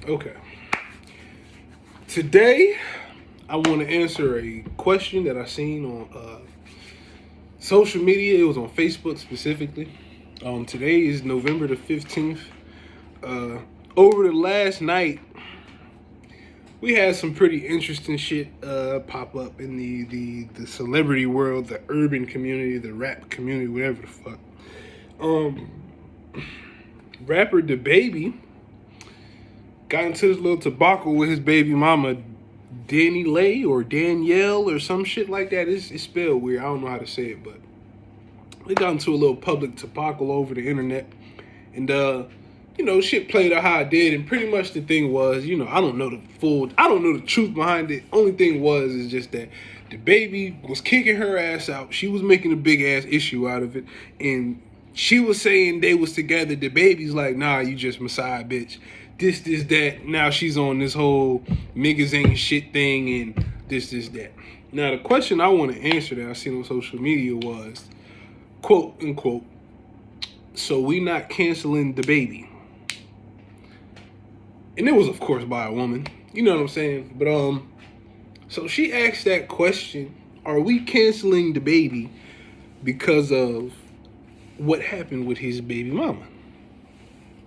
Okay. Today, I want to answer a question that I seen on social media. It was on Facebook specifically. Today is November the 15th. Over the last night, we had some pretty interesting shit pop up in the celebrity world, the urban community, the rap community, whatever the fuck. Um, Rapper Dababy got into this little tobacco with his baby mama, Danny Lay or Danielle or some shit like that. It's spelled weird. I don't know how to say it, but they got into a little public tobacco over the internet. And, shit played out how it did. And pretty much the thing was, I don't know the truth behind it. Only thing is just that Dababy was kicking her ass out. She was making a big ass issue out of it. And she was saying they was together. Dababy's like, nah, you just Messiah, bitch. This, that. Now she's on this whole niggas ain't shit thing and this, that. Now, the question I want to answer that I seen on social media was, quote, unquote, so we not canceling Dababy? And it was, of course, by a woman. You know what I'm saying? But, so she asked that question, are we canceling Dababy because of what happened with his baby mama?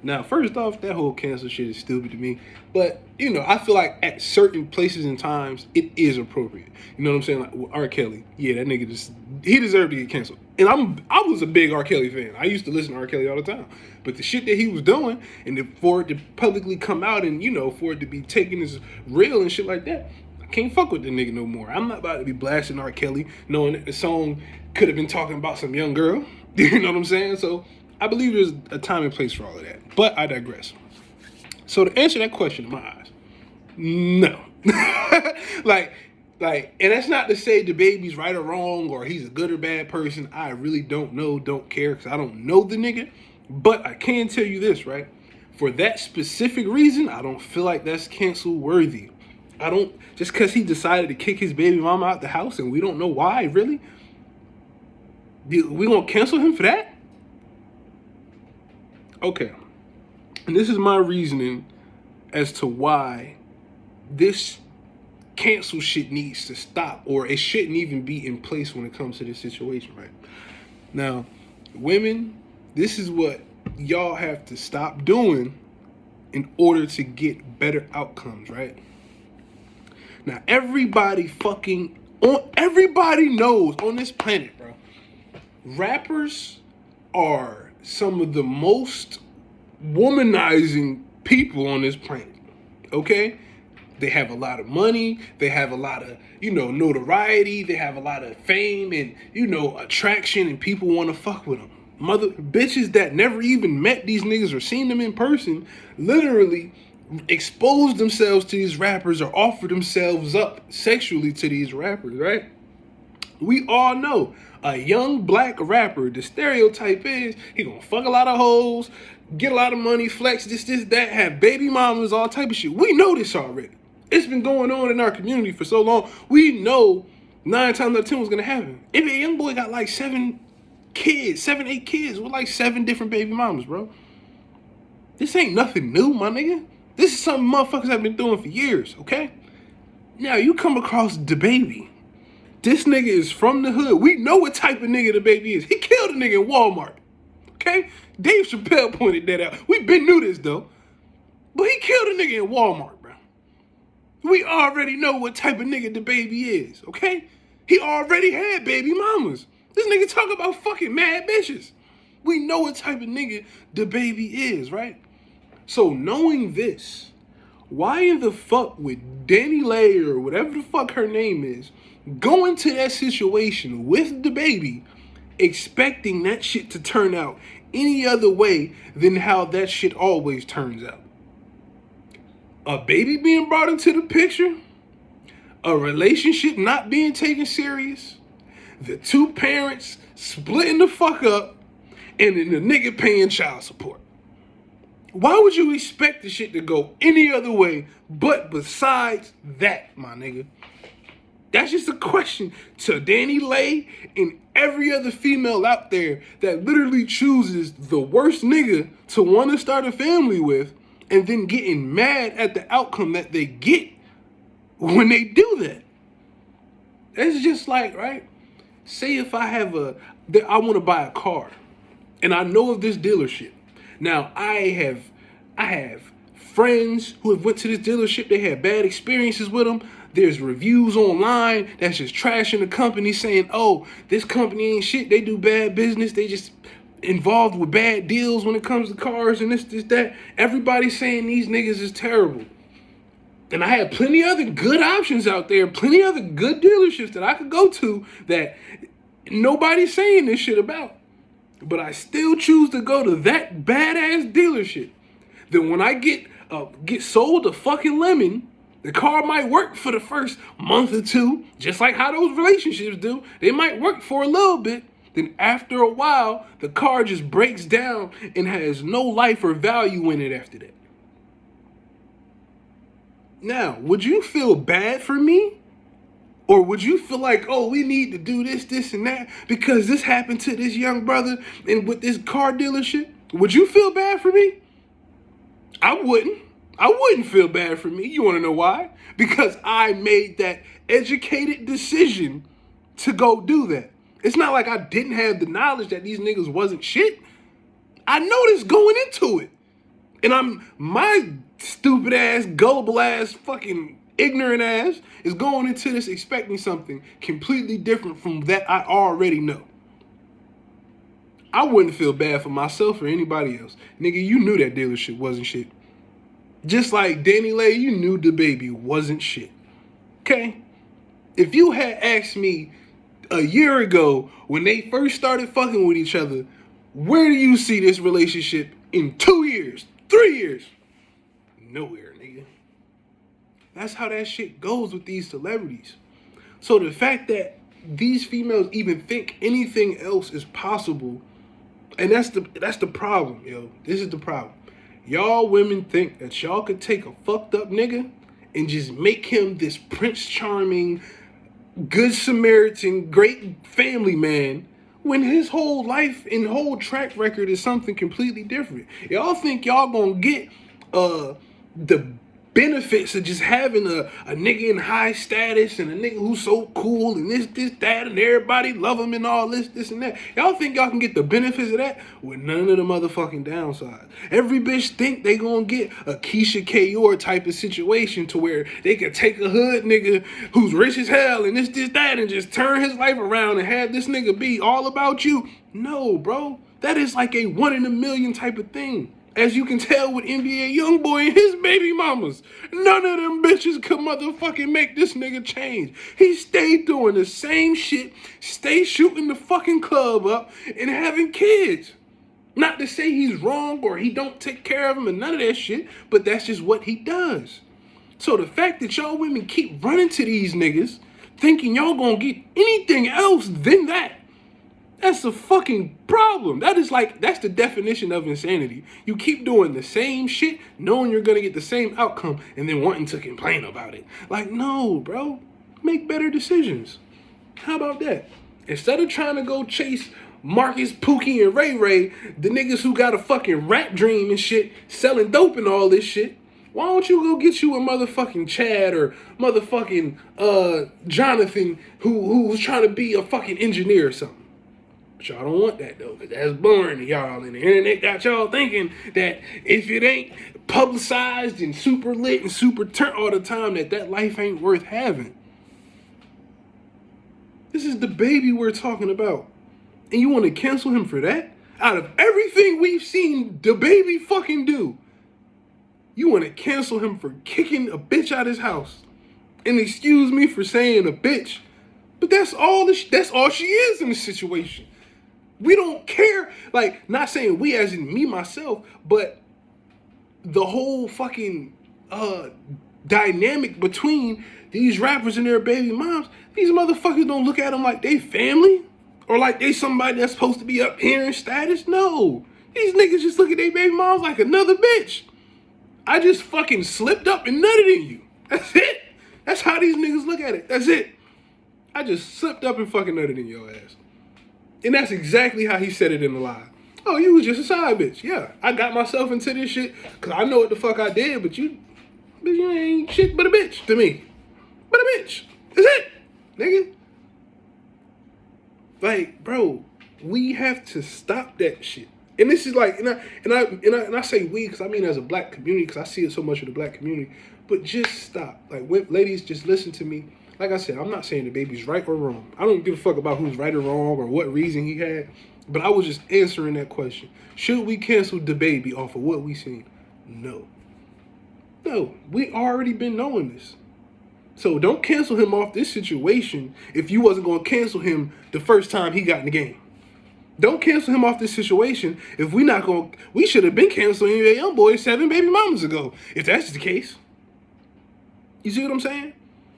Now, first off, that whole cancel shit is stupid to me. But, I feel like at certain places and times, it is appropriate. You know what I'm saying? Like with R. Kelly. Yeah, that nigga he deserved to get canceled. And I was a big R. Kelly fan. I used to listen to R. Kelly all the time. But the shit that he was doing, and for it to publicly come out and, for it to be taken as real and shit like that, I can't fuck with the nigga no more. I'm not about to be blasting R. Kelly knowing that the song could have been talking about some young girl. You know what I'm saying? So I believe there's a time and place for all of that. But I digress. So to answer that question in my eyes, no. And that's not to say Dababy's right or wrong or he's a good or bad person. I really don't know, don't care, because I don't know the nigga. But I can tell you this, right? For that specific reason, I don't feel like that's cancel worthy. Just because he decided to kick his baby mama out the house and we don't know why, really? We gonna cancel him for that? Okay. And this is my reasoning as to why this cancel shit needs to stop, or it shouldn't even be in place when it comes to this situation, right? Now, women, this is what y'all have to stop doing in order to get better outcomes, right? Now, everybody knows on this planet, bro, rappers are some of the most womanizing people on this planet, okay? They have a lot of money, they have a lot of, notoriety, they have a lot of fame and, attraction, and people want to fuck with them. Bitches that never even met these niggas or seen them in person literally expose themselves to these rappers or offer themselves up sexually to these rappers, right? We all know a young black rapper, the stereotype is he gonna fuck a lot of hoes, get a lot of money, flex this, that, have baby mamas, all type of shit. We know this already. It's been going on in our community for so long. We know 9 times out of 10 what's gonna happen. If a young boy got like 7, 8 kids with like 7 different baby mamas, bro. This ain't nothing new, my nigga. This is something motherfuckers have been doing for years, okay? Now, you come across Dababy. This nigga is from the hood. We know what type of nigga Dababy is. He killed a nigga in Walmart, okay? Dave Chappelle pointed that out. We been knew this, though. But he killed a nigga in Walmart, bro. We already know what type of nigga Dababy is, okay? He already had baby mamas. This nigga talk about fucking mad bitches. We know what type of nigga Dababy is, right? So knowing this, why in the fuck would Danny Lay or whatever the fuck her name is go into that situation with Dababy expecting that shit to turn out any other way than how that shit always turns out? A baby being brought into the picture, a relationship not being taken serious, the 2 parents splitting the fuck up, and then the nigga paying child support. Why would you expect the shit to go any other way but besides that, my nigga? That's just a question to Danny Lay and every other female out there that literally chooses the worst nigga to want to start a family with and then getting mad at the outcome that they get when they do that. It's just like, right? Say if I want to buy a car, and I know of this dealership. Now I have friends who have went to this dealership. They had bad experiences with them. There's reviews online that's just trashing the company, saying, "Oh, this company ain't shit. They do bad business. They just involved with bad deals when it comes to cars and this, that." Everybody's saying these niggas is terrible. And I had plenty other good options out there, plenty other good dealerships that I could go to that nobody's saying this shit about. But I still choose to go to that badass dealership. Then when I get sold a fucking lemon, the car might work for the first month or two, just like how those relationships do. They might work for a little bit. Then after a while, the car just breaks down and has no life or value in it after that. Now, would you feel bad for me? Or would you feel like, oh, we need to do this, this, and that because this happened to this young brother and with this car dealership? Would you feel bad for me? I wouldn't. I wouldn't feel bad for me. You want to know why? Because I made that educated decision to go do that. It's not like I didn't have the knowledge that these niggas wasn't shit. I know this going into it. And my stupid ass, gullible ass, fucking ignorant ass is going into this expecting something completely different from that I already know. I wouldn't feel bad for myself or anybody else. Nigga, you knew that dealership wasn't shit. Just like Danny Lay, you knew Dababy wasn't shit. Okay? If you had asked me a year ago when they first started fucking with each other, where do you see this relationship in 2 years, 3 years? Nowhere, nigga. That's how that shit goes with these celebrities. So the fact that these females even think anything else is possible, and that's the problem, yo. This is the problem. Y'all women think that y'all could take a fucked up nigga and just make him this Prince Charming, good Samaritan, great family man when his whole life and whole track record is something completely different. Y'all think y'all gonna get the benefits of just having a nigga in high status and a nigga who's so cool and this, that, and everybody love him and all this, and that. Y'all think y'all can get the benefits of that with none of the motherfucking downsides. Every bitch think they gonna get a Keisha Kayor type of situation to where they could take a hood nigga who's rich as hell and this, that, and just turn his life around and have this nigga be all about you. No, bro. That is like a 1 in a million type of thing. As you can tell with NBA Youngboy and his baby mamas, none of them bitches could motherfucking make this nigga change. He stayed doing the same shit, stay shooting the fucking club up and having kids. Not to say he's wrong or he don't take care of them and none of that shit, but that's just what he does. So the fact that y'all women keep running to these niggas thinking y'all gonna get anything else than that, that's a fucking problem. That's the definition of insanity. You keep doing the same shit, knowing you're gonna get the same outcome, and then wanting to complain about it. Like, no, bro. Make better decisions. How about that? Instead of trying to go chase Marcus, Pookie, and Ray Ray, the niggas who got a fucking rap dream and shit, selling dope and all this shit, why don't you go get you a motherfucking Chad or motherfucking Jonathan who's trying to be a fucking engineer or something? But y'all don't want that though, because that's boring to y'all. And the internet got y'all thinking that if it ain't publicized and super lit and super turnt all the time, that life ain't worth having. This is Dababy we're talking about. And you want to cancel him for that? Out of everything we've seen Dababy fucking do, you want to cancel him for kicking a bitch out of his house. And excuse me for saying a bitch, but that's all she is in the situation. We don't care, like, not saying we as in me, myself, but the whole fucking dynamic between these rappers and their baby moms, these motherfuckers don't look at them like they family or like they somebody that's supposed to be up here in status. No, these niggas just look at their baby moms like another bitch. I just fucking slipped up and nutted in you. That's it. That's how these niggas look at it. That's it. I just slipped up and fucking nutted in your ass. And that's exactly how he said it in the live. Oh, you was just a side bitch. Yeah, I got myself into this shit because I know what the fuck I did, but you ain't shit but a bitch to me. But a bitch. That's it, nigga. Like, bro, we have to stop that shit. And this is like, and I say we because I mean as a black community because I see it so much in the black community. But just stop. Like, ladies, just listen to me. Like I said, I'm not saying Dababy's right or wrong. I don't give a fuck about who's right or wrong or what reason he had. But I was just answering that question. Should we cancel Dababy off of what we seen? No. No. We already been knowing this. So don't cancel him off this situation if you wasn't going to cancel him the first time he got in the game. Don't cancel him off this situation if we should have been canceling your young boy 7 baby mamas ago, if that's the case. You see what I'm saying?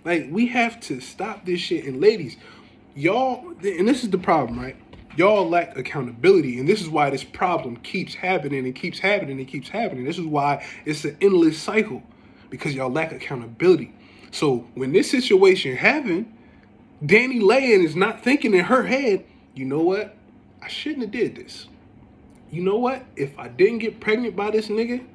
Like, we have to stop this shit. And ladies, y'all, and this is the problem, right? Y'all lack accountability, and this is why this problem keeps happening and keeps happening and keeps happening. This is why it's an endless cycle, because y'all lack accountability. So when this situation happened, Danny Land is not thinking in her head, you know what? I shouldn't have did this. You know what? If I didn't get pregnant by this nigga,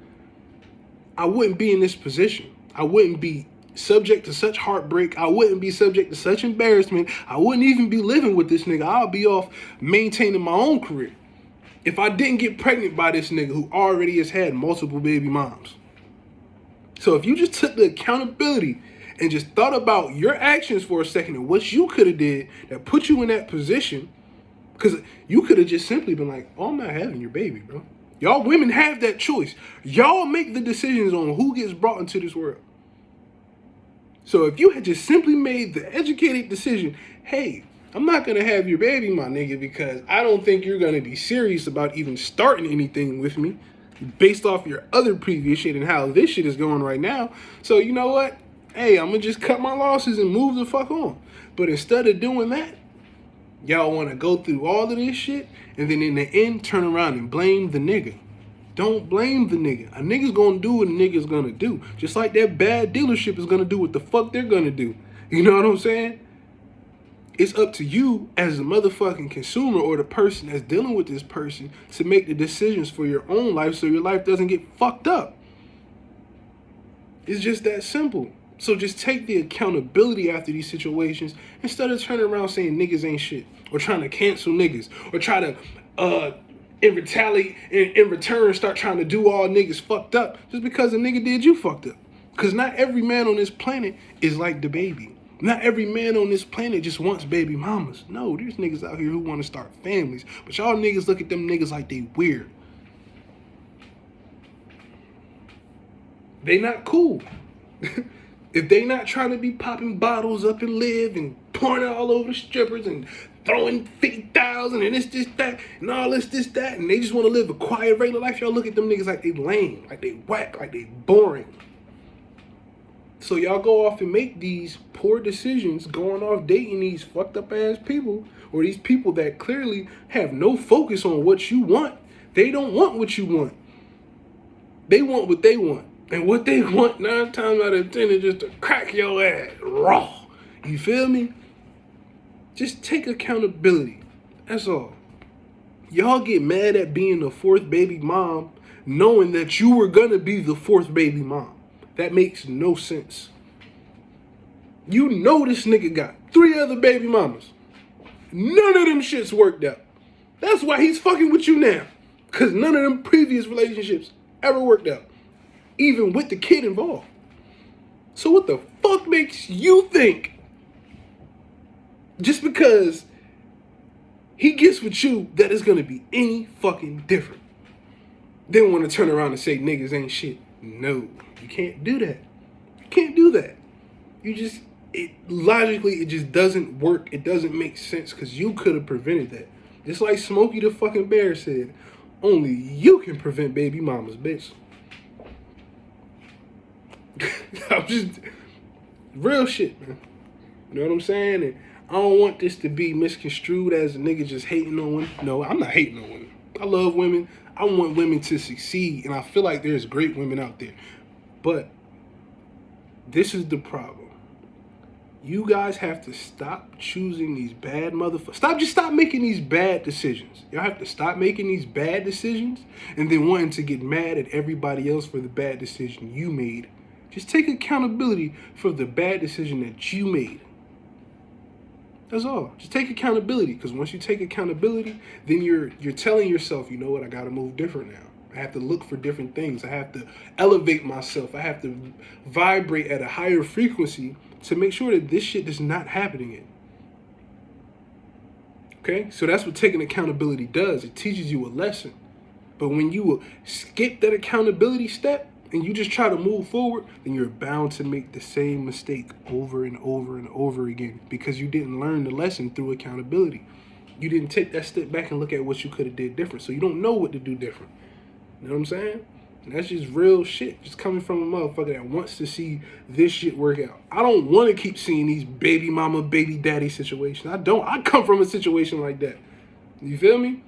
I wouldn't be in this position. I wouldn't be subject to such heartbreak. I wouldn't be subject to such embarrassment. I wouldn't even be living with this nigga. I'll be off maintaining my own career if I didn't get pregnant by this nigga who already has had multiple baby moms. So if you just took the accountability and just thought about your actions for a second and what you could have did that put you in that position, because you could have just simply been like, oh, I'm not having your baby, bro. Y'all women have that choice. Y'all make the decisions on who gets brought into this world. So if you had just simply made the educated decision, hey, I'm not going to have your baby, my nigga, because I don't think you're going to be serious about even starting anything with me based off your other previous shit and how this shit is going right now. So you know what? Hey, I'm going to just cut my losses and move the fuck on. But instead of doing that, y'all want to go through all of this shit and then in the end turn around and blame the nigga. Don't blame the nigga. A nigga's gonna do what a nigga's gonna do. Just like that bad dealership is gonna do what the fuck they're gonna do. You know what I'm saying? It's up to you as a motherfucking consumer or the person that's dealing with this person to make the decisions for your own life so your life doesn't get fucked up. It's just that simple. So just take the accountability after these situations instead of turning around saying niggas ain't shit or trying to cancel niggas or try to in retaliate in return start trying to do all niggas fucked up just because a nigga did you fucked up. Because not every man on this planet is like Dababy. Not every man on this planet just wants baby mamas. No, there's niggas out here who want to start families. But y'all niggas look at them niggas like they weird. They not cool. If they not trying to be popping bottles up and live and pouring it all over the strippers and throwing 50,000 and this, that, and all this, that, and they just want to live a quiet, regular life, y'all look at them niggas like they lame, like they whack, like they boring. So y'all go off and make these poor decisions going off dating these fucked up ass people or these people that clearly have no focus on what you want. They don't want what you want. They want what they want. And what they want 9 times out of 10 is just to crack your ass raw. You feel me? Just take accountability. That's all. Y'all get mad at being the 4th baby mom knowing that you were gonna be the 4th baby mom. That makes no sense. You know this nigga got 3 other baby mamas. None of them shits worked out. That's why he's fucking with you now. Because none of them previous relationships ever worked out. Even with the kid involved. So what the fuck makes you think just because he gets with you that it's gonna be any fucking different? They want to turn around and say niggas ain't shit. No, you can't do that. You can't do that. Logically, it just doesn't work. It doesn't make sense because you could have prevented that. Just like Smokey the fucking Bear said, only you can prevent baby mamas, bitch. I'm just real shit, man. You know what I'm saying? And I don't want this to be misconstrued as a nigga just hating on women. No, I'm not hating on women. I love women. I want women to succeed, and I feel like there's great women out there. But this is the problem. You guys have to stop choosing these bad motherfuckers. Stop making these bad decisions. Y'all have to stop making these bad decisions and then wanting to get mad at everybody else for the bad decision you made. Just take accountability for the bad decision that you made. That's all. Just take accountability, because once you take accountability, then you're telling yourself, you know what, I gotta move different now. I have to look for different things. I have to elevate myself. I have to vibrate at a higher frequency to make sure that this shit does not happen again. Okay? So that's what taking accountability does. It teaches you a lesson. But when you skip that accountability step and you just try to move forward, then you're bound to make the same mistake over and over and over again, because you didn't learn the lesson through accountability. You didn't take that step back and look at what you could have did different. So you don't know what to do different. You know what I'm saying? And that's just real shit. Just coming from a motherfucker that wants to see this shit work out. I don't want to keep seeing these baby mama, baby daddy situations. I don't. I come from a situation like that. You feel me?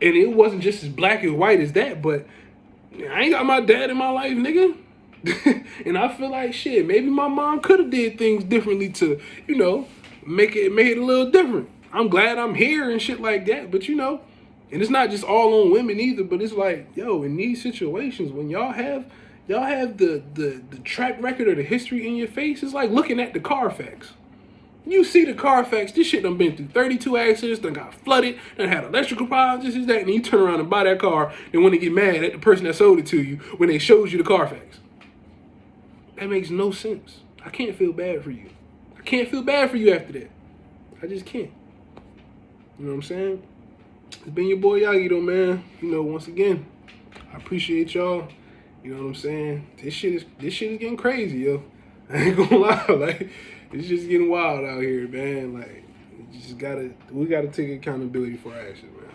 And it wasn't just as black and white as that, but I ain't got my dad in my life, nigga. And I feel like shit, maybe my mom could have did things differently to, you know, make it a little different. I'm glad I'm here and shit like that, but you know, and it's not just all on women either, but it's like, yo, in these situations, when y'all have the track record or the history in your face, it's like looking at the Carfax. You see the Carfax, this shit done been through 32 accidents, done got flooded, done had electrical problems, this is that, and then you turn around and buy that car, and want to get mad at the person that sold it to you when they showed you the Carfax. That makes no sense. I can't feel bad for you. I can't feel bad for you after that. I just can't. You know what I'm saying? It's been your boy Yagi though, man. You know, once again, I appreciate y'all. You know what I'm saying? This shit is getting crazy, yo. I ain't gonna lie, like, it's just getting wild out here, man. Like, we gotta take accountability for our actions, man.